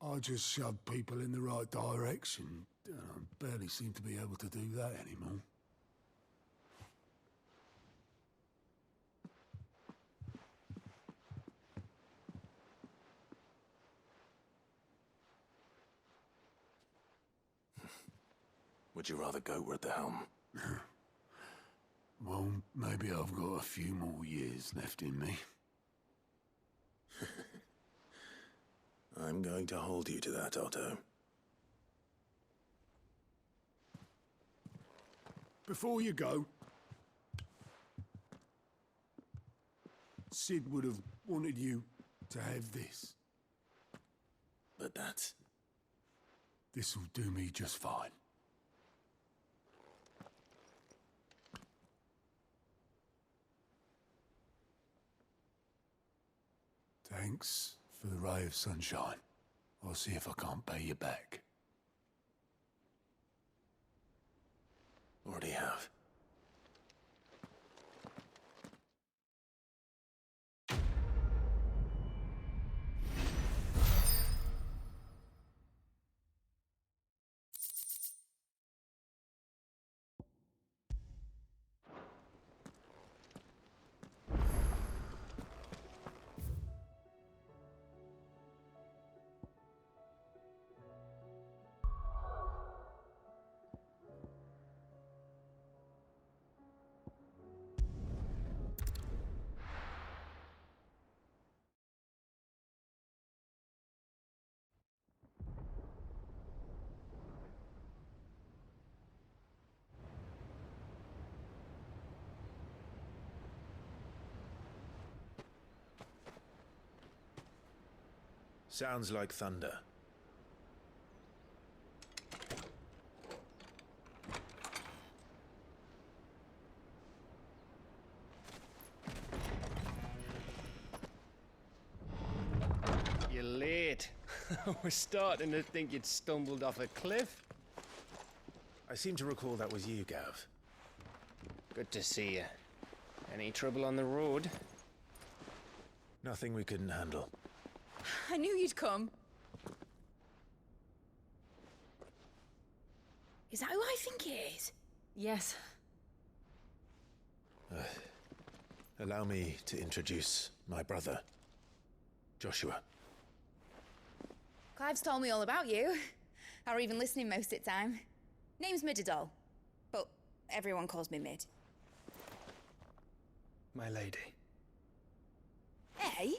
I just shove people in the right direction. I barely seem to be able to do that anymore. Would you rather go at the helm? Well, maybe I've got a few more years left in me. I'm going to hold you to that, Otto. Before you go, Sid would have wanted you to have this. But that's... This'll do me just fine. Thanks for the ray of sunshine. I'll see if I can't pay you back. Already have. Sounds like thunder. You're late. We're starting to think you'd stumbled off a cliff. I seem to recall that was you, Gav. Good to see you. Any trouble on the road? Nothing we couldn't handle. I knew you'd come. Is that who I think it is? Yes. Allow me to introduce my brother, Joshua. Clive's told me all about you. Or even listening most of the time. Name's Midadol, but everyone calls me Mid. My lady. Hey?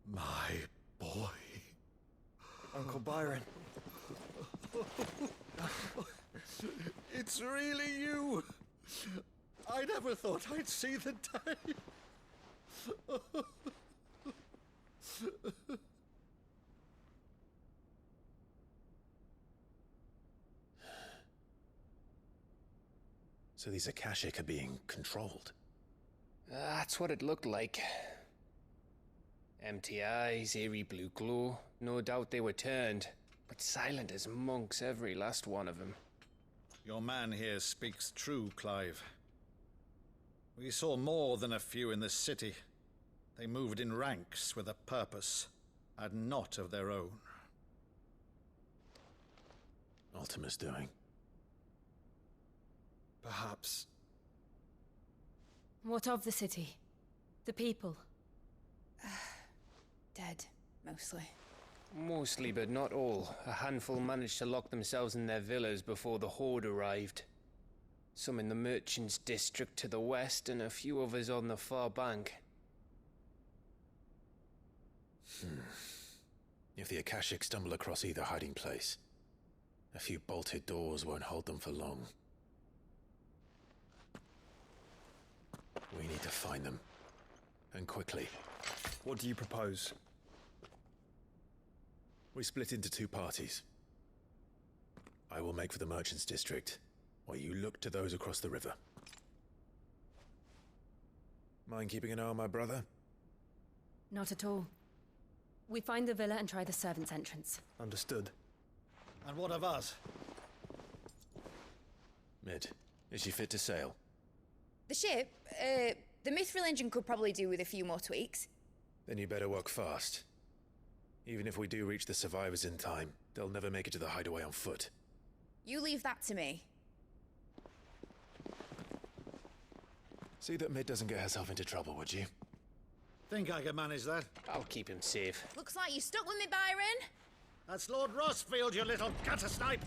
My boy. Uncle Byron. It's really you! I never thought I'd see the day. So these Akashic are being controlled. That's what it looked like. Empty eyes, eerie blue glow. No doubt they were turned, but silent as monks, every last one of them. Your man here speaks true, Clive. We saw more than a few in the city. They moved in ranks with a purpose, and not of their own. Ultima's doing. Perhaps. What of the city? The people? Dead, mostly. Mostly, but not all. A handful managed to lock themselves in their villas before the Horde arrived. Some in the Merchants' District to the west, and a few others on the far bank. If the Akashic stumble across either hiding place, a few bolted doors won't hold them for long. We need to find them. And quickly. What do you propose? We split into two parties. I will make for the Merchants' District, while you look to those across the river. Mind keeping an eye on my brother? Not at all. We find the villa and try the servants' entrance. Understood. And what of us? Mid, is she fit to sail? The ship, the mithril engine could probably do with a few more tweaks. Then you better work fast. Even if we do reach the survivors in time, they'll never make it to the hideaway on foot. You leave that to me. See that Mid doesn't get herself into trouble, would you? Think I can manage that? I'll keep him safe. Looks like you stuck with me, Byron. That's Lord Rossfield, you little gutter snipe!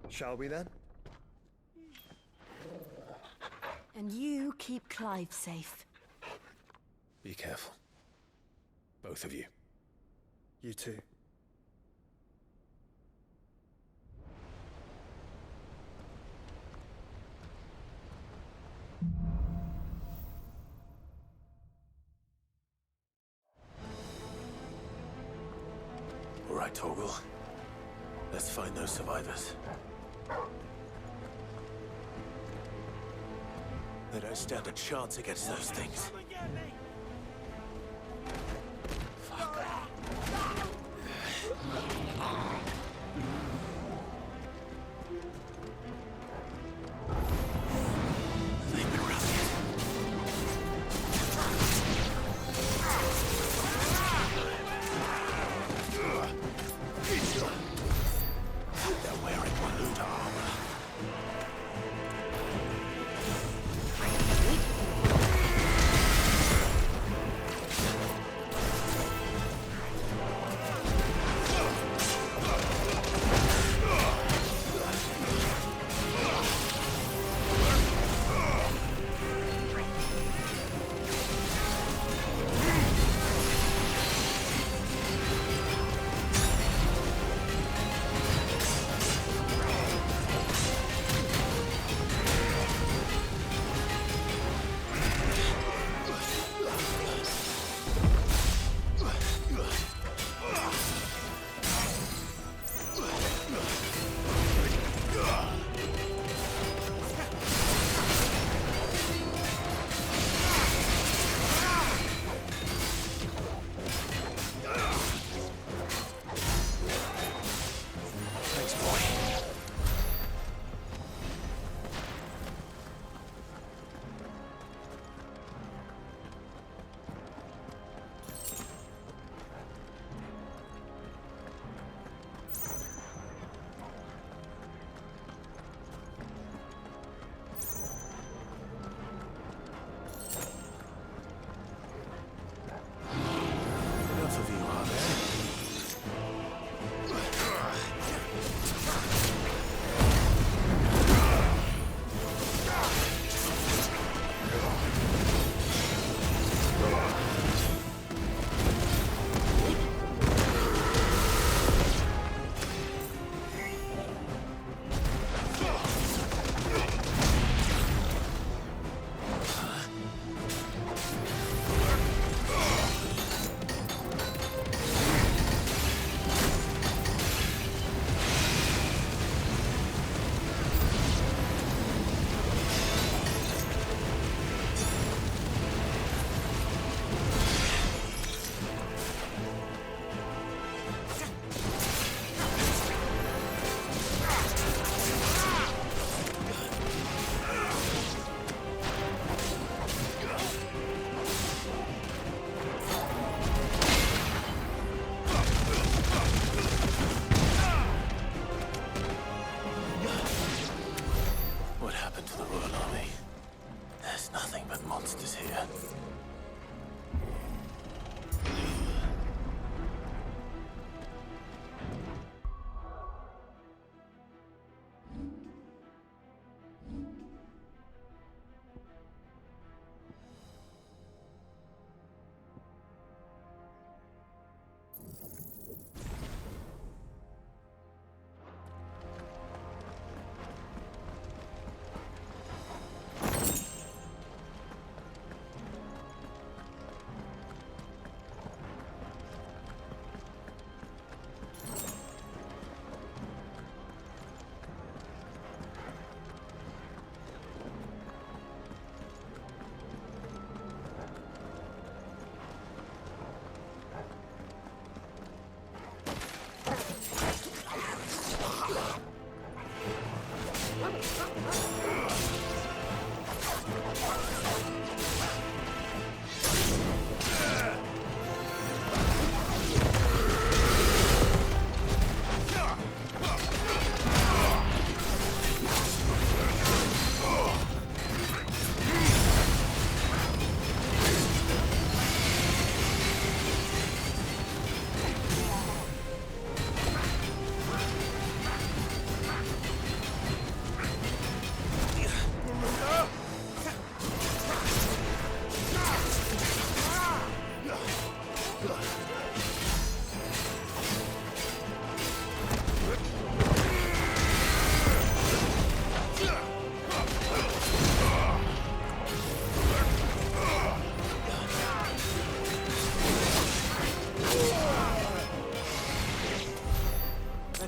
Shall we then? And you keep Clive safe. Be careful. Both of you. You too. All right, Torgal. Let's find those survivors. They don't stand a chance against those things. They've been routed. They're wearing Waluda armor.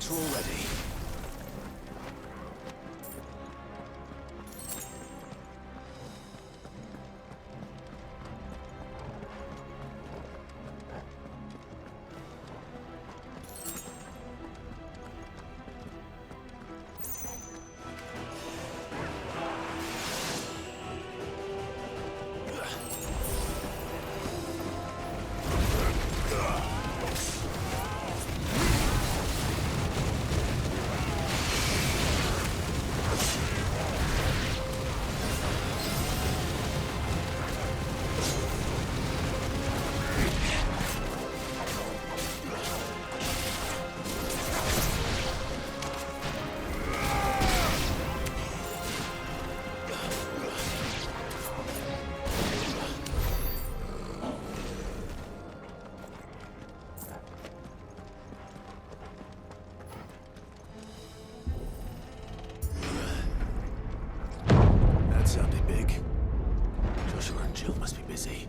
Better already. That sounded big. Joshua and Jill must be busy.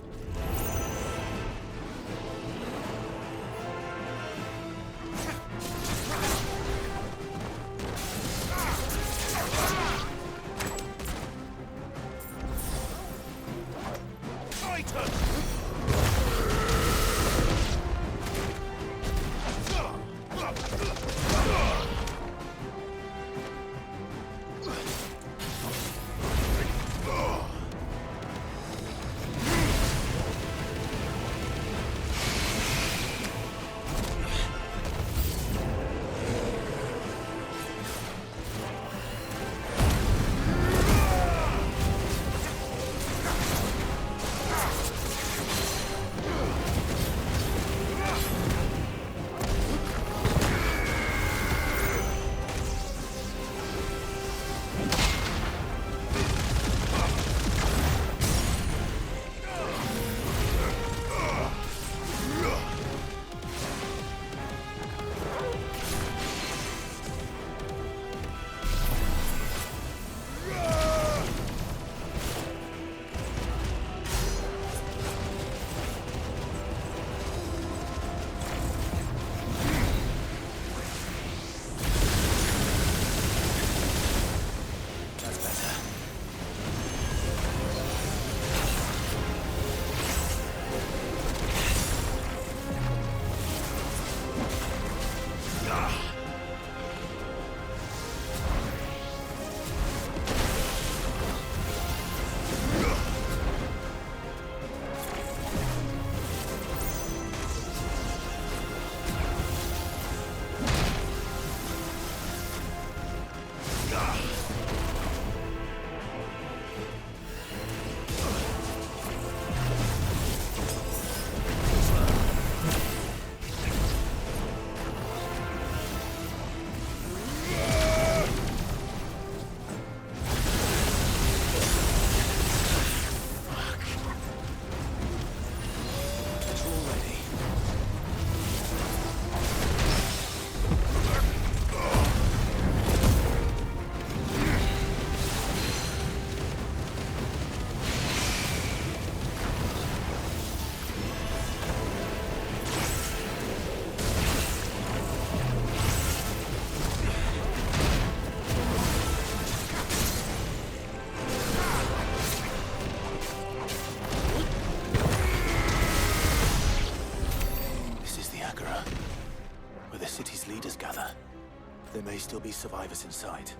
There may still be survivors inside.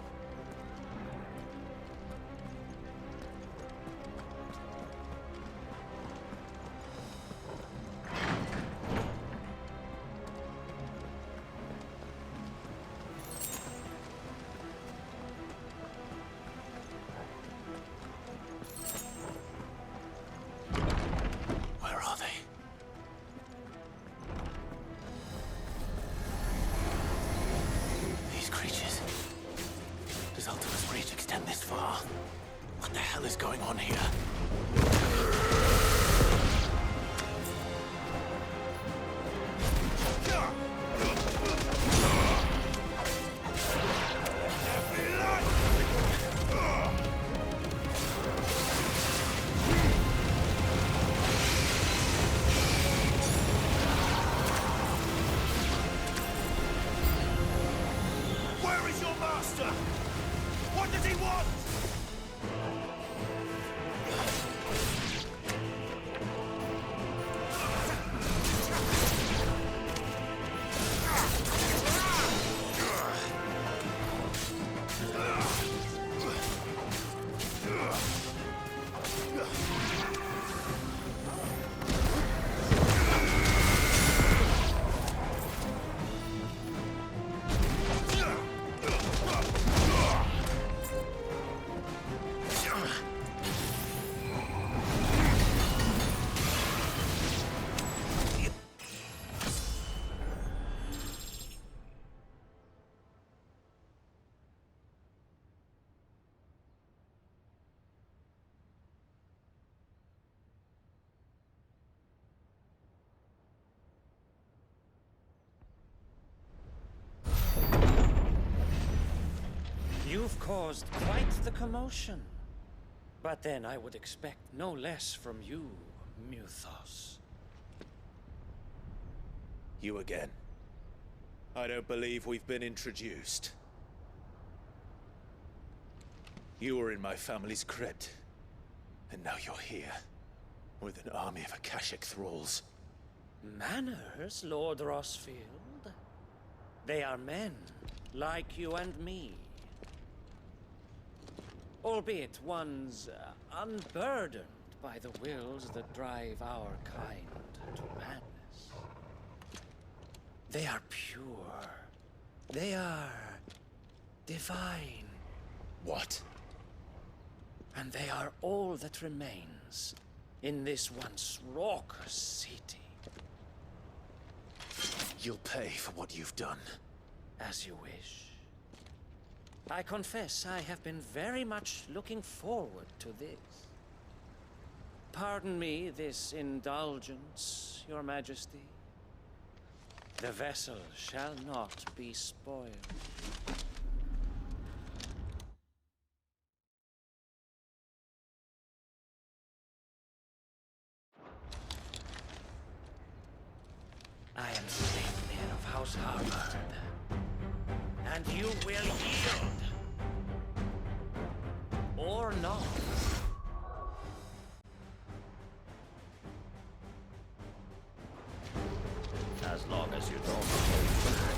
Where are they? These creatures. Does Ultima's reach extend this far? What the hell is going on here? Master! What does he want? You've caused quite the commotion. But then I would expect no less from you, Muthos. You again. I don't believe we've been introduced. You were in my family's crypt, and now you're here, with an army of Akashic thralls. Manners, Lord Rossfield? They are men, like you and me. Albeit ones unburdened by the wills that drive our kind to madness. They are pure. They are divine. What? And they are all that remains in this once raucous city. You'll pay for what you've done. As you wish. I confess I have been very much looking forward to this. Pardon me this indulgence, Your Majesty. The vessel shall not be spoiled. I am Sleipnir of House Harvard. And you will yield. Or not. As long as you don't hold back.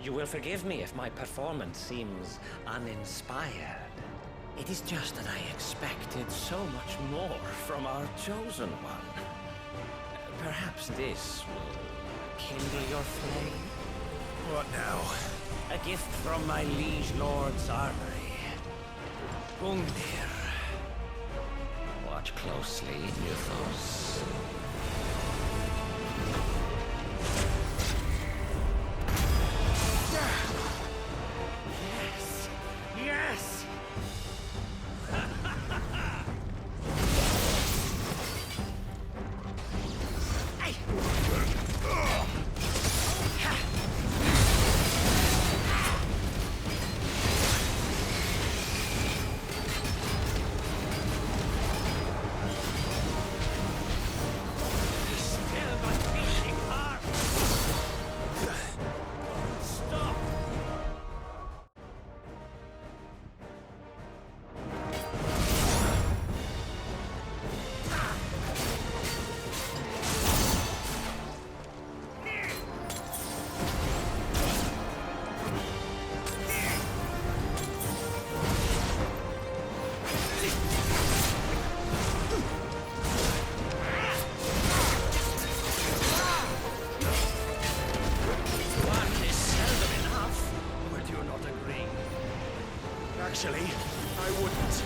You will forgive me if my performance seems uninspired. It is just that I expected so much more from our chosen one. Perhaps this will kindle your flame? What now? A gift from my liege lord's armory. Gungnir. Watch closely, Muthos. Yes! Yes! Actually, I wouldn't.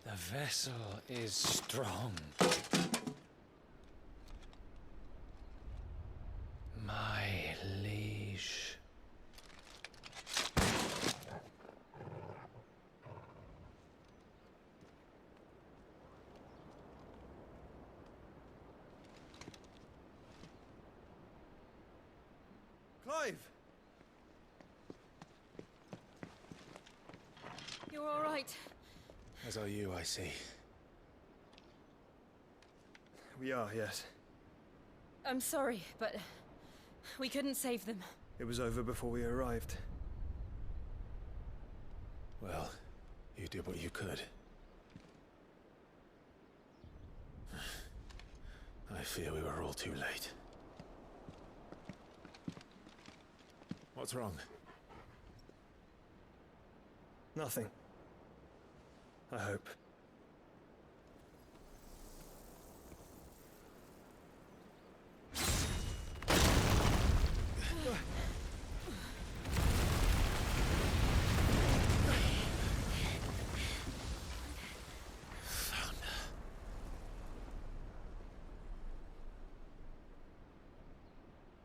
The vessel is strong. My liege. Clive! You're all right. As are you, I see. We are, yes. I'm sorry, but we couldn't save them. It was over before we arrived. Well, you did what you could. I fear we were all too late. What's wrong? Nothing. I hope.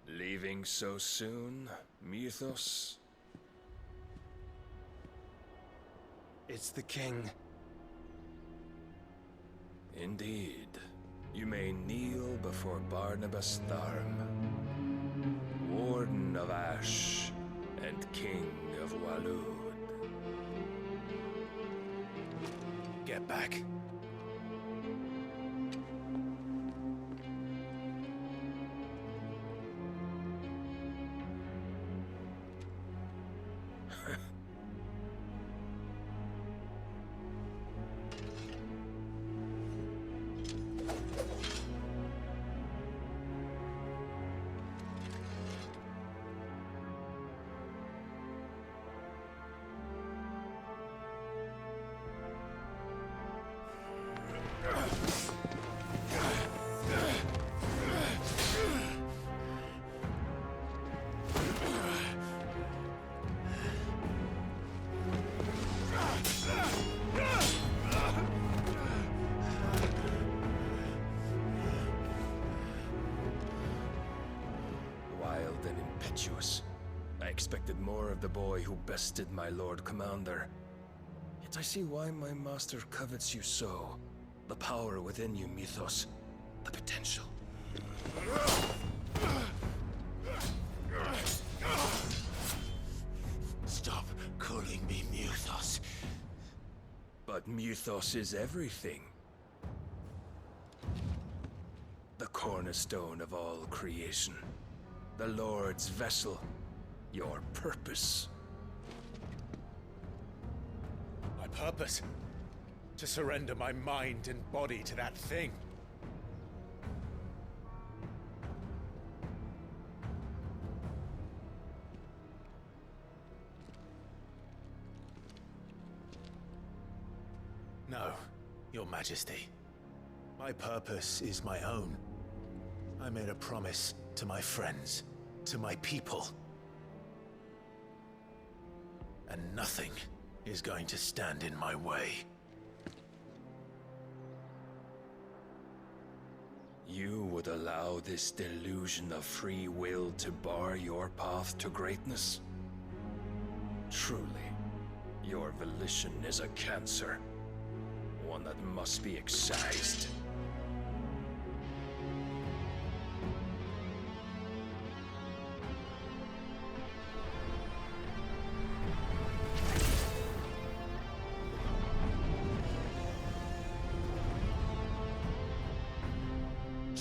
Leaving so soon, Mythos? It's the king. Indeed. You may kneel before Barnabas Tharm, Warden of Ash and King of Waloed. Get back. Wild and impetuous. I expected more of the boy who bested my Lord Commander. Yet I see why my master covets you so. The power within you, Mythos. The potential. Stop calling me Mythos. But Mythos is everything. The cornerstone of all creation. The Lord's vessel. Your purpose. I'd purpose? To surrender my mind and body to that thing? No, Your Majesty. My purpose is my own. I made a promise to my friends, to my people. And nothing is going to stand in my way. You would allow this delusion of free will to bar your path to greatness? Truly, your volition is a cancer. One that must be excised.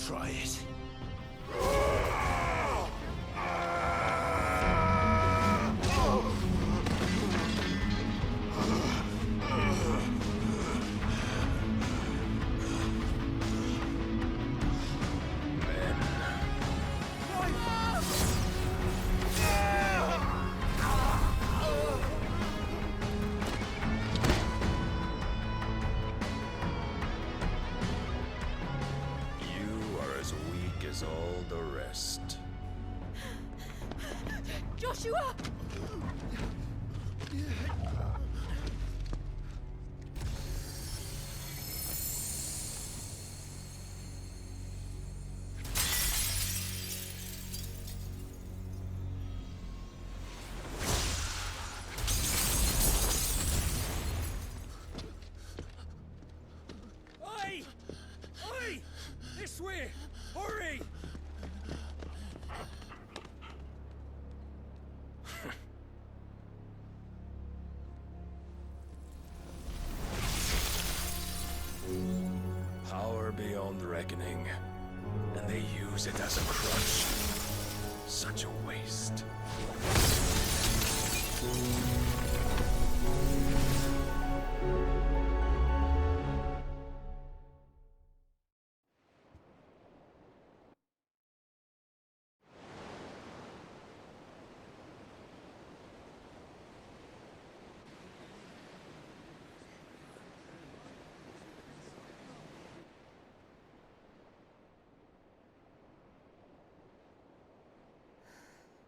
Try it. All the rest. Joshua! Oi! Oi! This way! Hurry! Power beyond reckoning, and they use it as a crutch. Such a waste.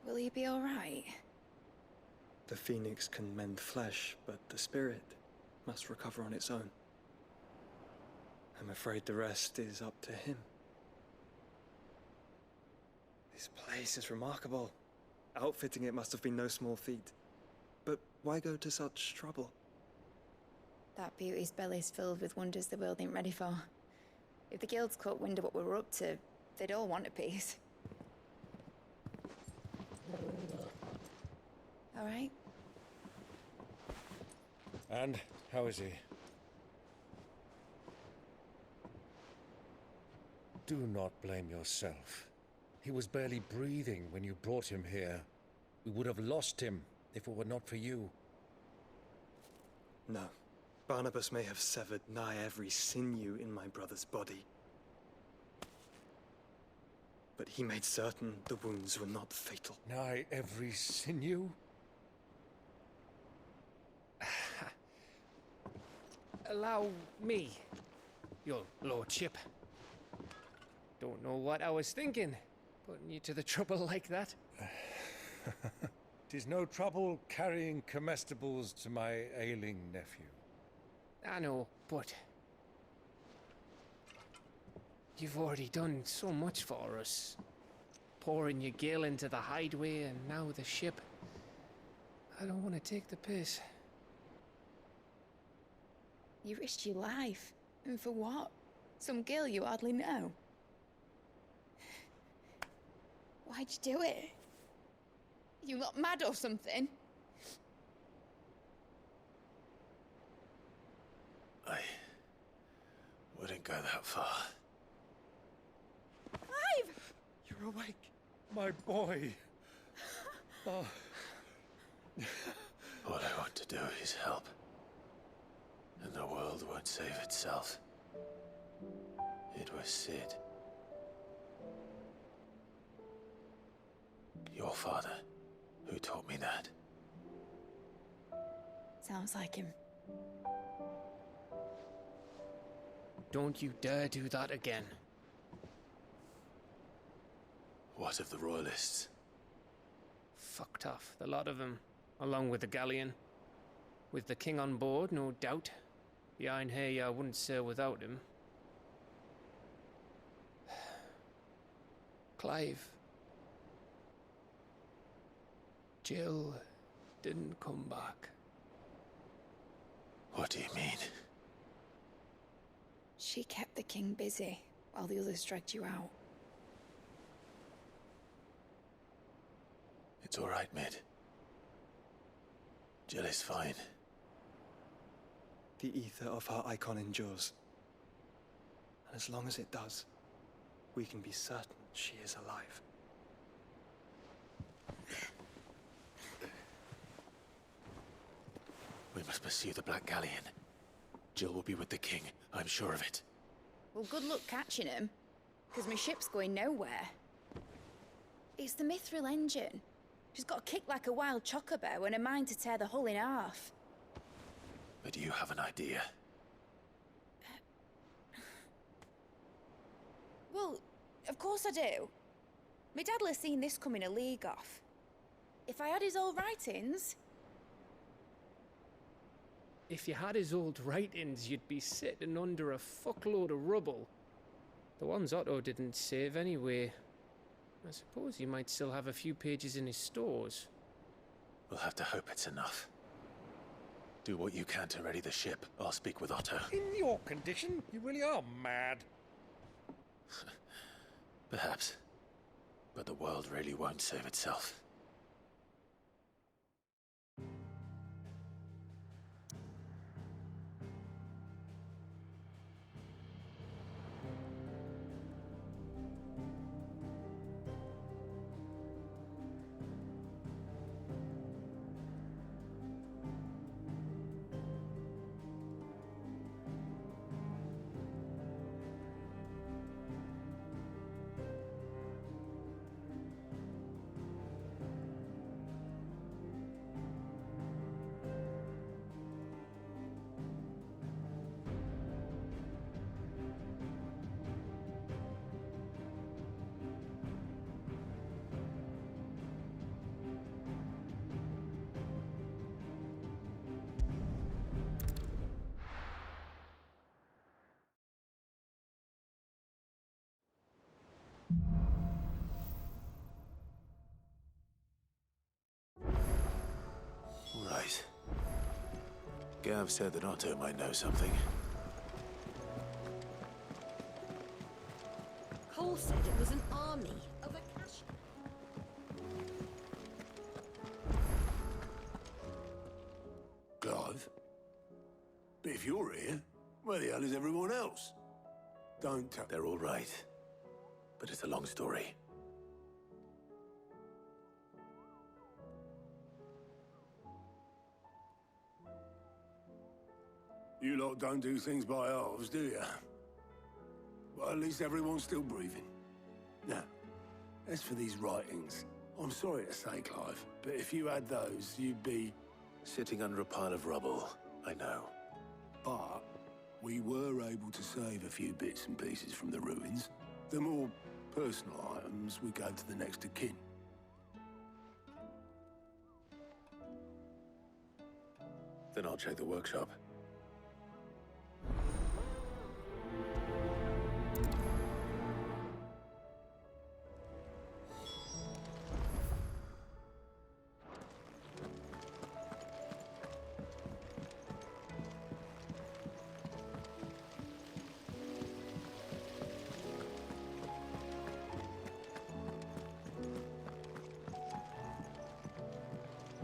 Will you be all right? The Phoenix can mend flesh, but the spirit must recover on its own. I'm afraid the rest is up to him. This place is remarkable. Outfitting it must have been no small feat. But why go to such trouble? That beauty's belly's filled with wonders the world ain't ready for. If the guilds caught wind of what we were up to, they'd all want a piece. All right? And how is he? Do not blame yourself. He was barely breathing when you brought him here. We would have lost him if it were not for you. No. Barnabas may have severed nigh every sinew in my brother's body. But he made certain the wounds were not fatal. Nigh every sinew? Allow me, your lordship. Don't know what I was thinking, putting you to the trouble like that. 'Tis no trouble carrying comestibles to my ailing nephew. I know, but you've already done so much for us. Pouring your gil into the hideaway and now the ship. I don't want to take the piss. You risked your life. And for what? Some girl you hardly know. Why'd you do it? You not mad or something? I wouldn't go that far. Clive! You're awake, my boy. Oh. All I want to do is help. won't save itself. It was Sid. Your father, who taught me that. Sounds like him. Don't you dare do that again. What of the Royalists? Fucked off, the lot of them, along with the galleon. With the king on board, no doubt. Behind here, I wouldn't sail without him. Clive. Jill didn't come back. What do you mean? She kept the king busy while the others dragged you out. It's all right, Mid. Jill is fine. The ether of her icon endures. And as long as it does, we can be certain she is alive. We must pursue the Black Galleon. Jill will be with the king, I'm sure of it. Well, good luck catching him, because my ship's going nowhere. It's the Mithril engine. She's got a kick like a wild chocobo and a mind to tear the hull in half. But you have an idea. Well, of course I do. My dad'll have seen this coming a league off. If I had his old writings... If you had his old writings, you'd be sitting under a fuckload of rubble. The ones Otto didn't save anyway. I suppose he might still have a few pages in his stores. We'll have to hope it's enough. Do what you can to ready the ship. I'll speak with Otto. In your condition, you really are mad. Perhaps. But the world really won't save itself. Right. Gav said that Otto might know something. Cole said it was an army of Akash. Clive? But if you're here, where the hell is everyone else? Don't tell... They're all right. But it's a long story. You lot don't do things by halves, do you? Well, at least everyone's still breathing. Now, as for these writings, I'm sorry to say, Clive, but if you had those, you'd be... Sitting under a pile of rubble, I know. But we were able to save a few bits and pieces from the ruins. The more personal items we gave to the next of kin. Then I'll check the workshop.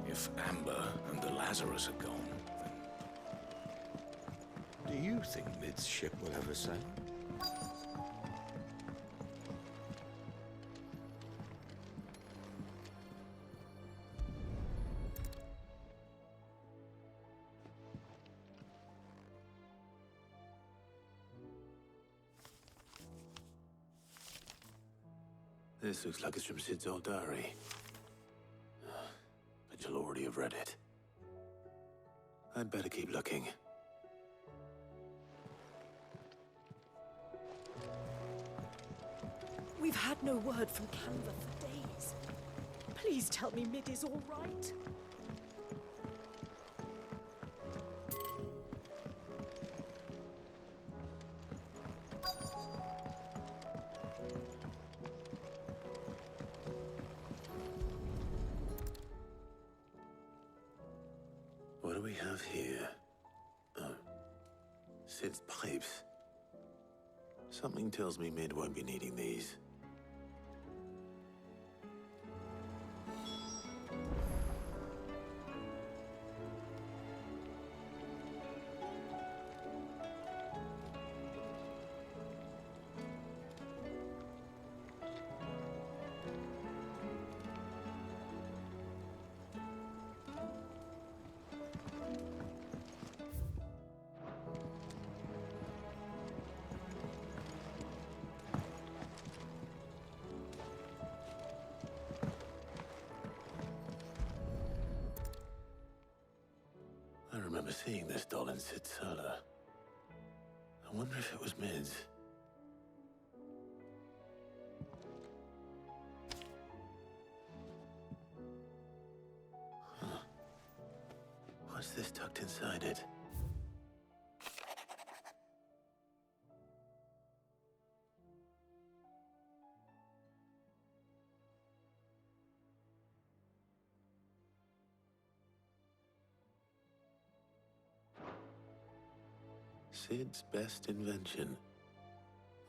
If Amber and the Lazarus are gone, then... Do you think Mid's ship will ever sail? This looks like it's from Sid's old diary. But you'll already have read it. I'd better keep looking. We've had no word from Canva for days. Please tell me Mid is all right. What do we have here? Oh. Sid's pipes. Something tells me Mid won't be needing these. I remember seeing this doll in Sid's cellar. I wonder if it was Mid's. Huh. What's this tucked inside it? Sid's best invention.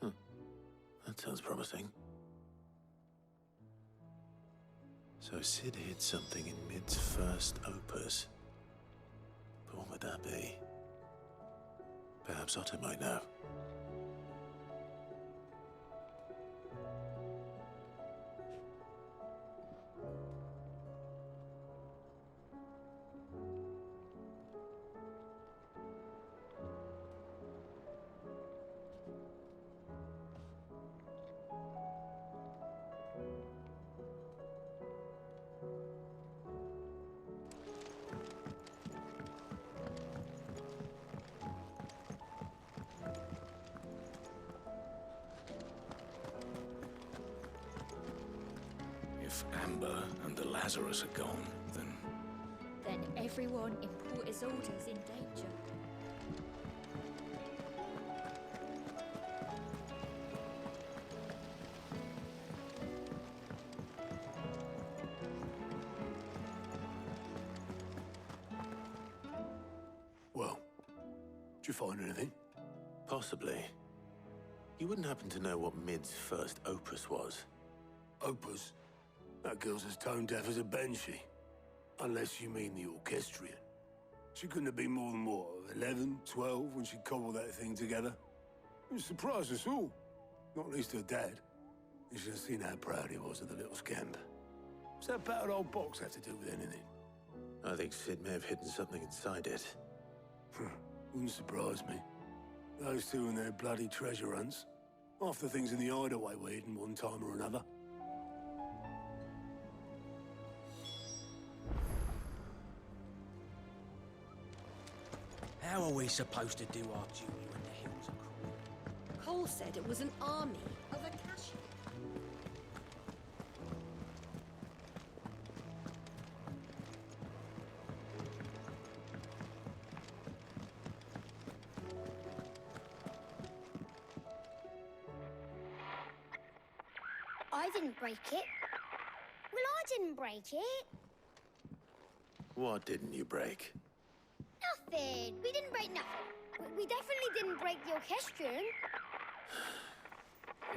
That sounds promising. So Sid hid something in Mid's first opus. But what would that be? Perhaps Otto might know. If Amber and the Lazarus are gone, then everyone in Port Isolde is in danger. Well, did you find anything? Possibly. You wouldn't happen to know what Mid's first opus was? Opus? That girl's as tone deaf as a banshee. Unless you mean the orchestrion. She couldn't have been more than, what, 11, 12 when she cobbled that thing together? It surprised us all. Not least her dad. You should have seen how proud he was of the little scamp. What's that battered old box have to do with anything? I think Sid may have hidden something inside it. Wouldn't surprise me. Those two and their bloody treasure hunts. Half the things in the hideaway were hidden one time or another. How are we supposed to do our duty when the hills are cruel? Cole said it was an army of Akashi. I didn't break it. Well, I didn't break it. What didn't you break? Nothing. We didn't break nothing. We definitely didn't break the orchestrion.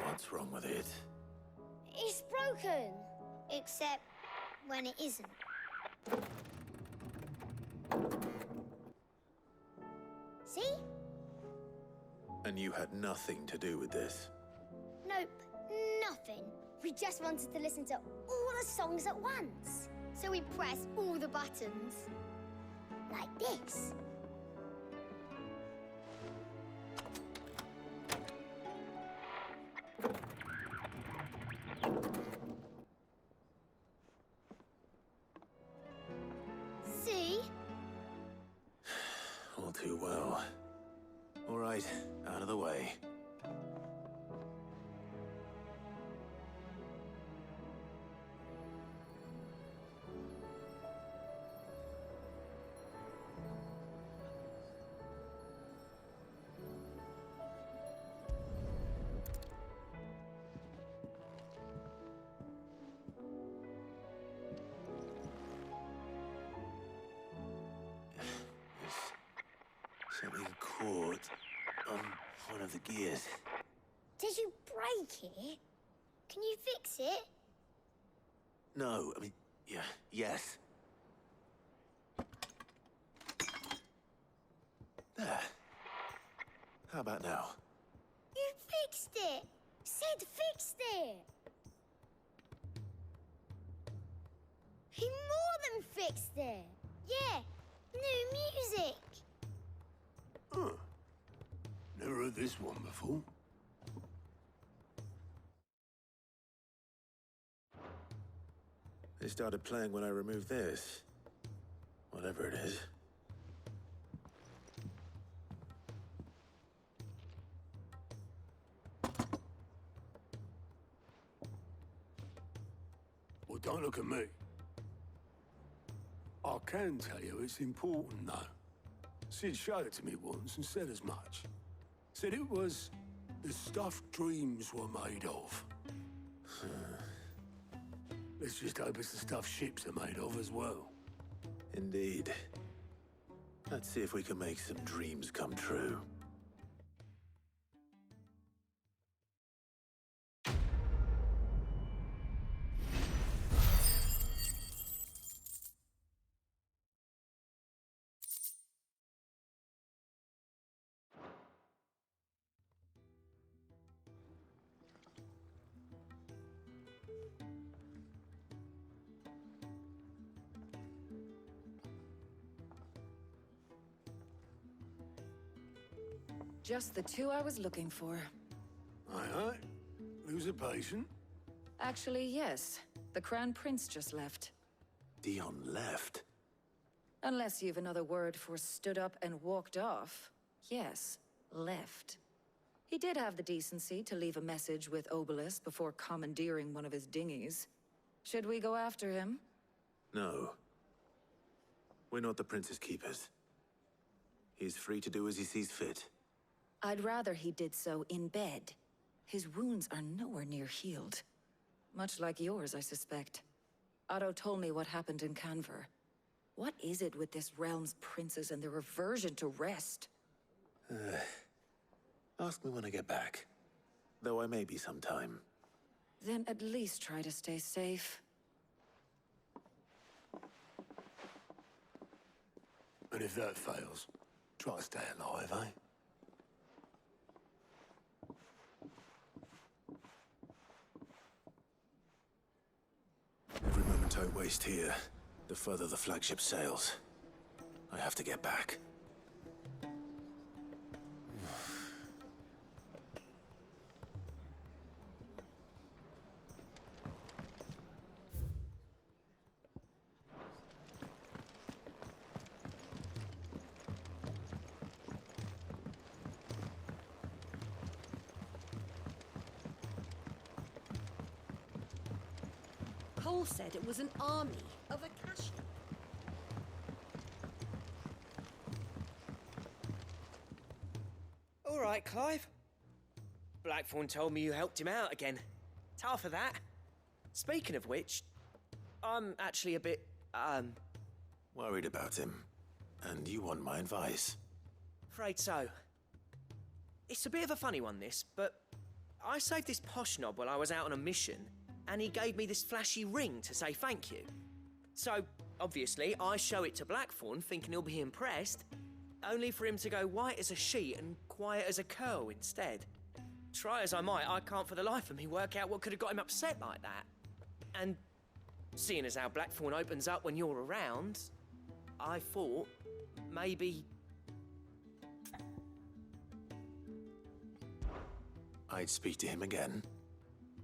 What's wrong with it? It's broken. Except when it isn't. See? And you had nothing to do with this? Nope. Nothing. We just wanted to listen to all the songs at once. So we pressed all the buttons. Like this. too well. All right, out of the way. Something caught on one of the gears. Did you break it? Can you fix it? No, I mean, yes. There. How about now? You fixed it! Sid fixed it! He more than fixed it! Yeah, new music! Huh. Never heard this one before. They started playing when I removed this. Whatever it is. Well, don't look at me. I can tell you it's important, though. Sid showed it to me once and said as much. Said it was the stuff dreams were made of. Let's just hope it's the stuff ships are made of as well. Indeed. Let's see if we can make some dreams come true. Just the two I was looking for. Aye, aye. Lose a patient? Actually, yes. The Crown Prince just left. Dion left? Unless you've another word for stood up and walked off. Yes, left. He did have the decency to leave a message with Obelisk before commandeering one of his dinghies. Should we go after him? No. We're not the Prince's keepers. He's free to do as he sees fit. I'd rather he did so in bed. His wounds are nowhere near healed. Much like yours, I suspect. Otto told me what happened in Canver. What is it with this realm's princes and their aversion to rest? Ask me when I get back. Though I may be sometime. Then at least try to stay safe. And if that fails, try to stay alive, eh? Every moment I waste here, the further the flagship sails. I have to get back. Cole said it was an army of Akasha. All right, Clive. Blackthorn told me you helped him out again. Tough for that. Speaking of which, I'm actually a bit, Worried about him. And you want my advice? afraid so. It's a bit of a funny one, this, but I saved this posh knob while I was out on a mission, and he gave me this flashy ring to say thank you. So, obviously, I show it to Blackthorn, thinking he'll be impressed, only for him to go white as a sheet and quiet as a curl instead. Try as I might, I can't for the life of me work out what could have got him upset like that. And seeing as how Blackthorn opens up when you're around, I thought maybe... I'd speak to him again.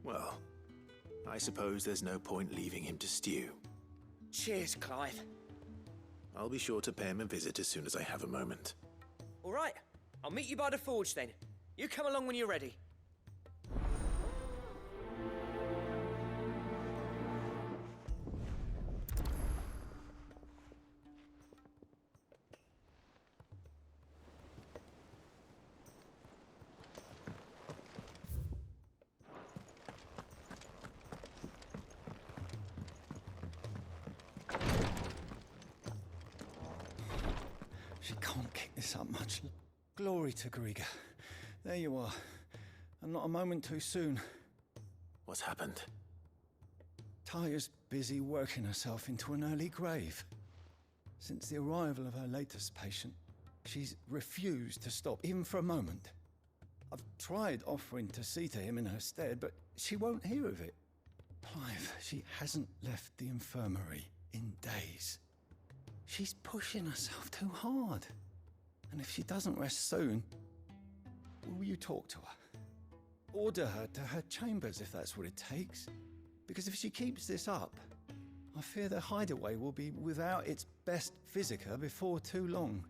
Well, I suppose there's no point leaving him to stew. Cheers, Clive. I'll be sure to pay him a visit as soon as I have a moment. All right, I'll meet you by the forge then. You come along when you're ready. She can't kick this up much. Glory to Griga. There you are. And not a moment too soon. What's happened? Taya's busy working herself into an early grave. Since the arrival of her latest patient, she's refused to stop, even for a moment. I've tried offering to see to him in her stead, but she won't hear of it. Clive, she hasn't left the infirmary in days. She's pushing herself too hard. And if she doesn't rest soon, will you talk to her? Order her to her chambers if that's what it takes. Because if she keeps this up, I fear the hideaway will be without its best physica before too long.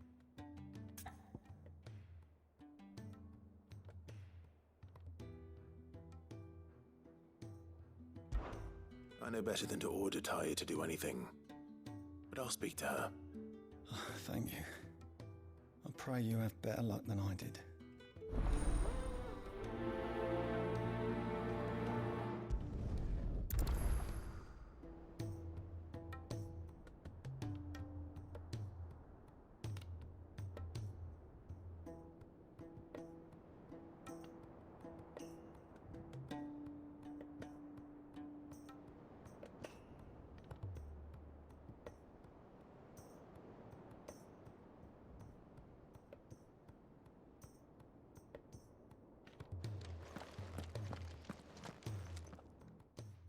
I know better than to order Taya to do anything. But I'll speak to her. Thank you. I pray you have better luck than I did.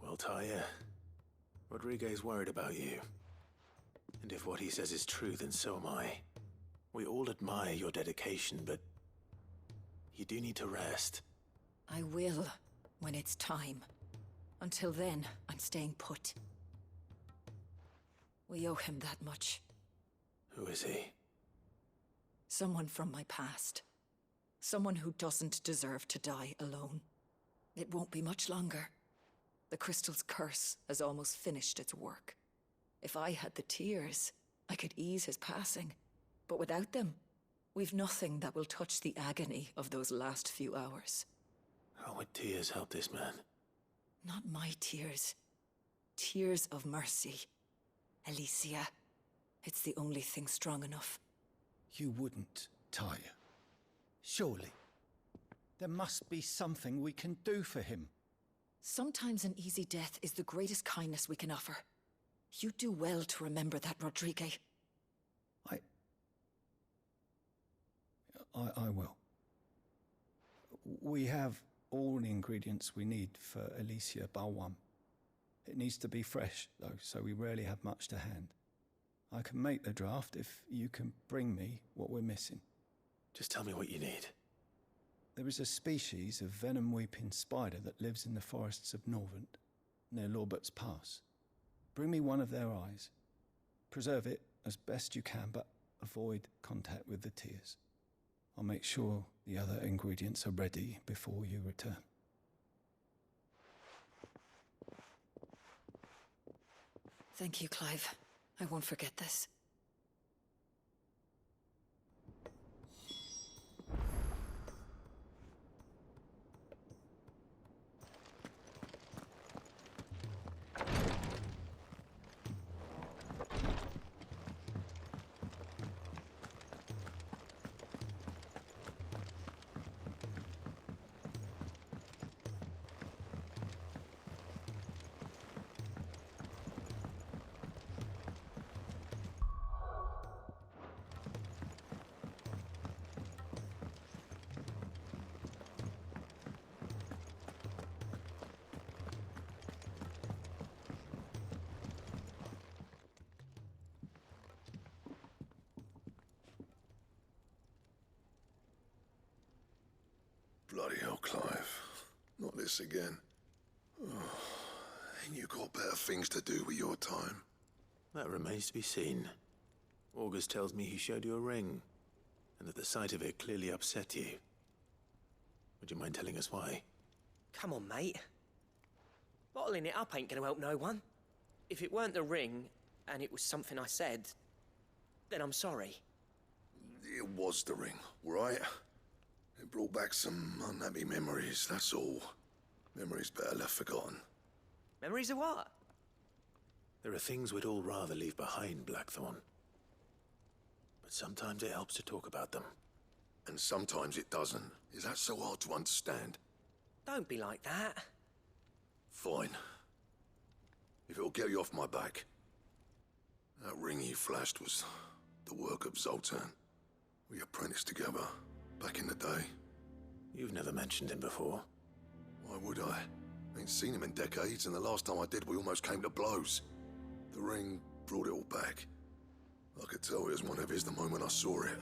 Well, Taya, Rodriguez worried about you. And if what he says is true, then so am I. We all admire your dedication, but you do need to rest. I will, when it's time. Until then, I'm staying put. We owe him that much. Who is he? Someone from my past. Someone who doesn't deserve to die alone. It won't be much longer. The crystal's curse has almost finished its work. If I had the tears, I could ease his passing. But without them, we've nothing that will touch the agony of those last few hours. How would tears help this man? Not my tears. Tears of mercy. Alicia. It's the only thing strong enough. You wouldn't, Taya. Surely. There must be something we can do for him. Sometimes an easy death is the greatest kindness we can offer. You do well to remember that, Rodrigue. I will. We have all the ingredients we need for Alicia Balwam. It needs to be fresh, though, so we rarely have much to hand. I can make the draft if you can bring me what we're missing. Just tell me what you need. There is a species of venom-weeping spider that lives in the forests of Norvent, near Lorbert's Pass. Bring me one of their eyes. Preserve it as best you can, but avoid contact with the tears. I'll make sure the other ingredients are ready before you return. Thank you, Clive. I won't forget this. Bloody hell, Clive. Not this again. Oh, ain't you got better things to do with your time? That remains to be seen. August tells me he showed you a ring. and that the sight of it clearly upset you. Would you mind telling us why? Come on, mate. Bottling it up ain't gonna help no one. If it weren't the ring, and it was something I said, then I'm sorry. It was the ring, right? It brought back some unhappy memories, that's all. Memories better left forgotten. Memories of what? There are things we'd all rather leave behind, Blackthorn. But sometimes it helps to talk about them. And sometimes it doesn't. Is that so hard to understand? Don't be like that. Fine. If it'll get you off my back. That ring you flashed was the work of Zoltan. We apprenticed together, back in the day. You've never mentioned him before. Why would I? Ain't seen him in decades, and the last time I did, we almost came to blows. The ring brought it all back. I could tell it was one of his the moment I saw it.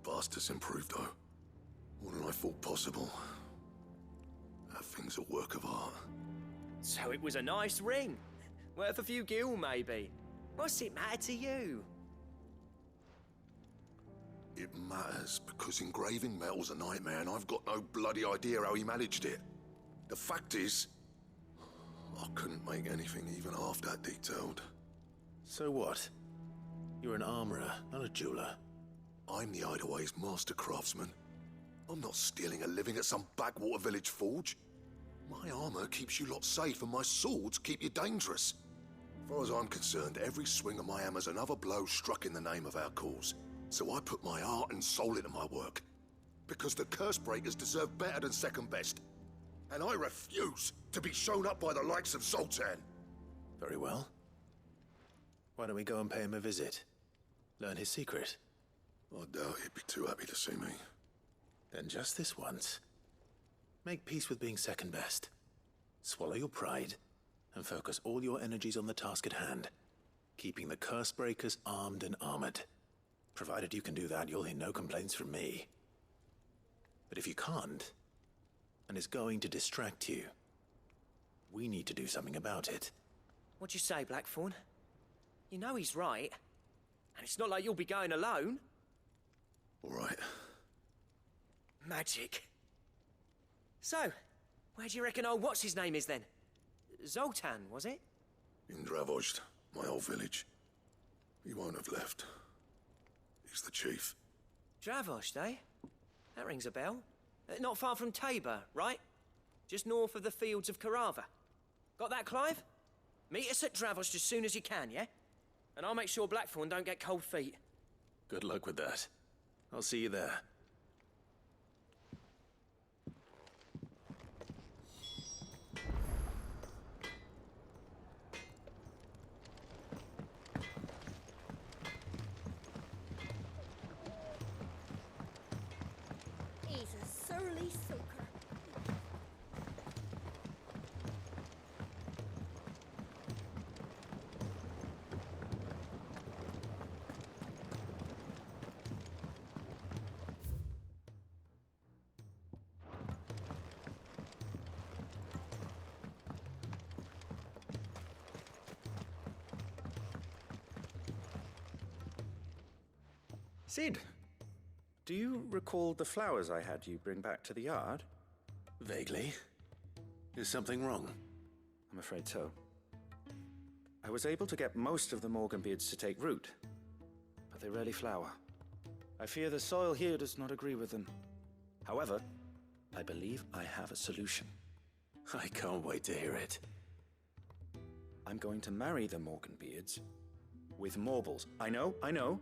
Bastard's improved, though. More than I thought possible. That thing's a work of art. So it was a nice ring. Worth a few gil, maybe. What's it matter to you? It matters because engraving metal's a nightmare, and I've got no bloody idea how he managed it. The fact is, I couldn't make anything even half that detailed. So what? You're an armorer, not a jeweler. I'm the Idaway's master craftsman. I'm not stealing a living at some backwater village forge. My armor keeps you lot safe, and my swords keep you dangerous. As far as I'm concerned, every swing of my hammer's another blow struck in the name of our cause. So I put my heart and soul into my work. Because the curse breakers deserve better than second best. And I refuse to be shown up by the likes of Zoltan. Very well. Why don't we go and pay him a visit? Learn his secret. I doubt he'd be too happy to see me. Then just this once. Make peace with being second best. Swallow your pride, and focus all your energies on the task at hand. Keeping the curse breakers armed and armored. Provided you can do that, you'll hear no complaints from me. But if you can't, and it's going to distract you, we need to do something about it. What'd you say, Blackthorn? You know he's right. And it's not like you'll be going alone. All right. Magic. So, where do you reckon old what's-his-name is then? Zoltan, was it? In Dravozd, my old village. He won't have left. He's the chief. Dravozd, eh? That rings a bell. Not far from Tabor, right? Just north of the fields of Karava. Got that, Clive? Meet us at Dravozd as soon as you can, yeah? And I'll make sure Blackthorn don't get cold feet. Good luck with that. I'll see you there. He's a surly soaker. Sid, do you recall the flowers I had you bring back to the yard? Vaguely. Is something wrong? I'm afraid so. I was able to get most of the Morganbeards to take root, but they rarely flower. I fear the soil here does not agree with them. However, I believe I have a solution. I can't wait to hear it. I'm going to marry the Morganbeards with Morbles. I know,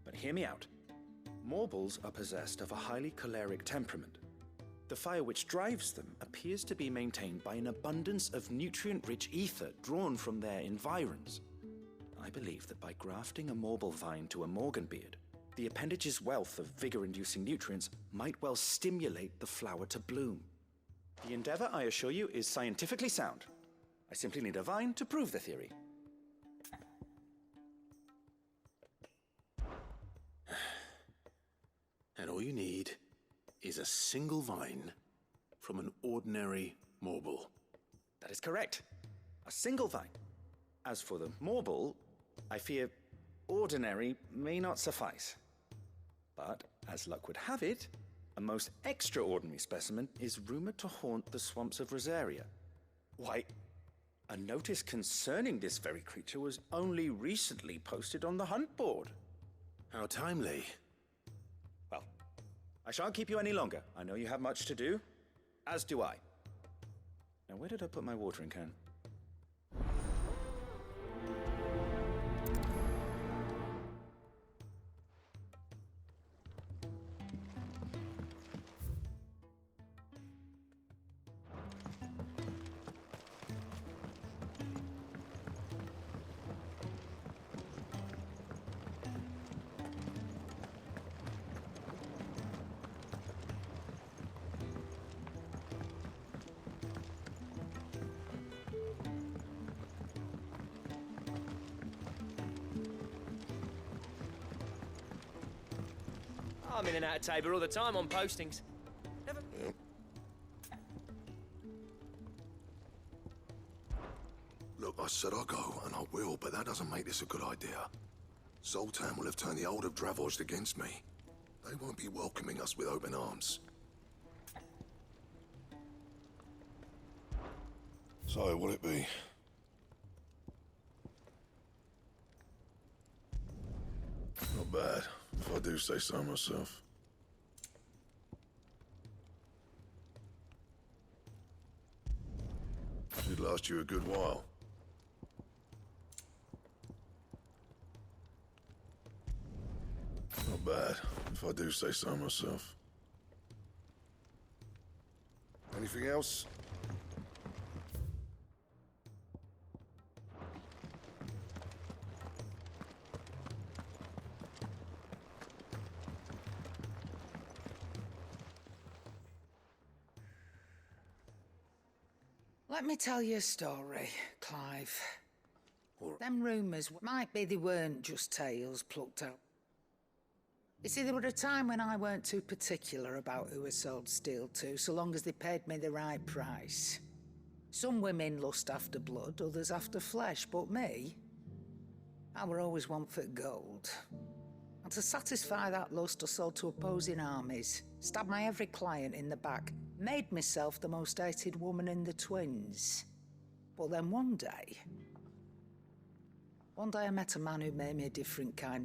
but hear me out. Morbles are possessed of a highly choleric temperament. The fire which drives them appears to be maintained by an abundance of nutrient-rich ether drawn from their environs. I believe that by grafting a Morble vine to a Morganbeard, the appendage's wealth of vigor-inducing nutrients might well stimulate the flower to bloom. The endeavor, I assure you, is scientifically sound. I simply need a vine to prove the theory. And all you need is a single vine from an ordinary Morble. That is correct. A single vine. As for the Morble, I fear ordinary may not suffice. But As luck would have it, a most extraordinary specimen is rumored to haunt the swamps of Rosaria. Why, a notice concerning this very creature was only recently posted on the hunt board. How timely. Well, I shan't keep you any longer. I know you have much to do, as do I. Now, where did I put my watering can? I'm in and out of Tabor all the time on postings. Never... Yep. Look, I said I'll go, and I will, but that doesn't make this a good idea. Zoltan will have turned the old of Dravozd against me. They won't be welcoming us with open arms. So, will it be? Not bad, if I do say so myself. Should last you a good while. Not bad, if I do say so myself. Anything else? Let me tell you a story, Clive. Them rumours might be they weren't just tales plucked out. You see, there were a time when I weren't too particular about who I sold steel to, so long as they paid me the right price. Some women lust after blood, others after flesh, but me, I were always one for gold. And to satisfy that lust, I sold to opposing armies, stabbed my every client in the back, made myself the most hated woman in the twins. But then one day I met a man who made me a different kind